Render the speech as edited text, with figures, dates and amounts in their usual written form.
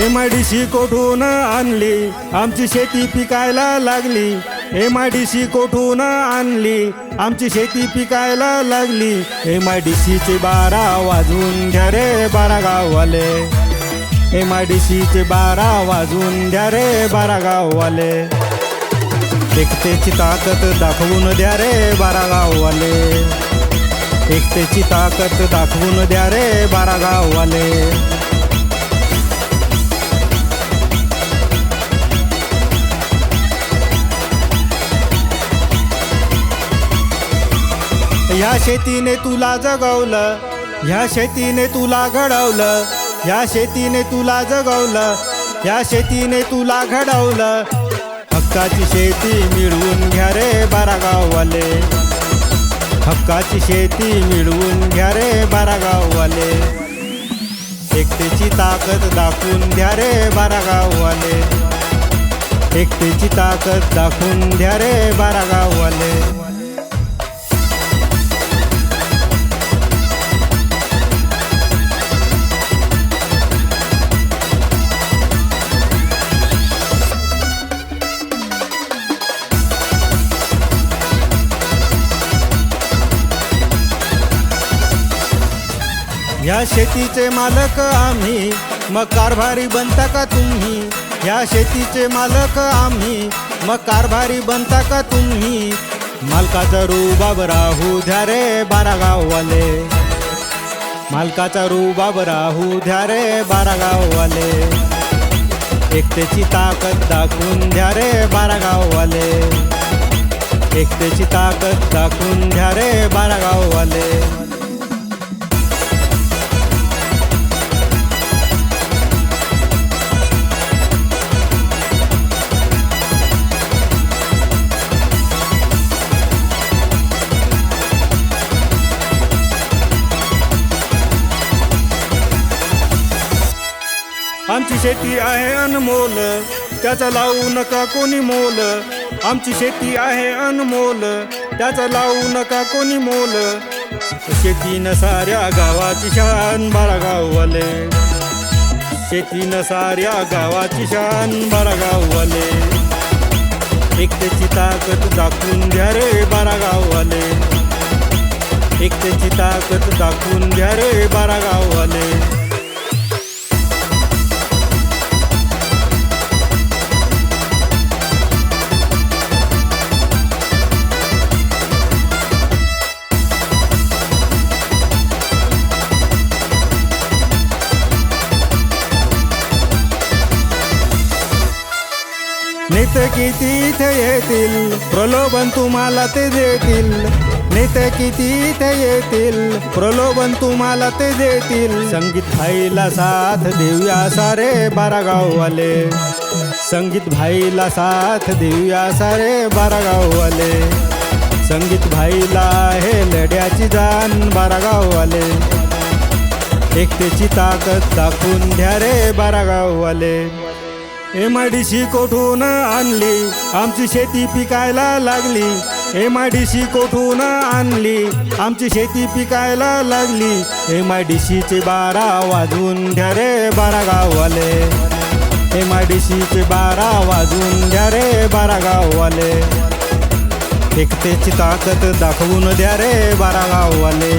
MIDC कोठून आणली आमची शेती पिकायला लागली, MIDC कोठून आणली आमची शेती पिकायला लागली। MIDCचे 12 वाजून घ्या रे 12 गाववाले, MIDCचे 12 वाजून घ्या रे 12 गाववाले। एकतेची ताकद दाखवून द्या रे 12 गाववाले, एकतेची ताकद दाखवून द्या रे 12 गाववाले। ह्या शेतीने तुला जगवलं, ह्या शेतीने तुला घडवलं, ह्या शेतीने तुला जगवलं, ह्या शेतीने तुला घडवलं। हक्काची शेती मिळवून घ्या रे 12 गाववाले, हक्काची शेती मिळवून घ्या रे 12 गाववाले। एकतेची ताकद दाखवून द्या रे 12 गाववाले, एकतेची ताकद दाखवून द्या रे 12 गाववाले। ह्या शेतीचे मालक आम्ही, मग कारभारी बनता का तुम्ही? ह्या शेतीचे मालक आम्ही, मग कारभारी बनता का तुम्ही? मालकाचा रुबाब राहू द्या रे 12 गाववाले, मालकाचा रुबाब राहू द्या रे 12 गाववाले। एकतेची ताकद दाखवून द्या रे 12 गाववाले, एकतेची ताकद दाखवून द्या रे 12 गाववाले। आमची शेती आहे अनमोल, त्याचा लावू नका कोणी मोल। आमची शेती आहे अनमोल, त्याचा लावू नका कोणी मोल। शेतीनं साऱ्या गावाची शान 12 गाववाले, शेतीनं साऱ्या गावाची शान 12 गाववाले। एकतेची ताकद दाखवून द्या रे 12 गाववाले, एकतेची ताकद दाखवून द्या रे 12 गाववाले। नेते किती इथे येतील, प्रलोभन तुम्हाला ते देतील। नेते किती इथे येतील, प्रलोभन तुम्हाला ते देतील। संगीत भाईला साथ देऊया सारे 12 गाववाले, संगीत भाईला साथ देऊया सारे 12 गाववाले। संगीत भाईला आहे लढ्याची जाण 12 गाववाले, एकतेची ताकद दाखवून द्या रे 12 गाववाले। MIDC कोठून आणली आमची शेती पिकायला लागली, MIDC कोठून आणली आमची शेती पिकायला लागली। MIDCचे 12 वाजून घ्या रे 12 गाववाले, MIDCचे 12 वाजून घ्या रे 12 गाववाले। एकतेची ताकद दाखवून द्या रे 12 गाववाले।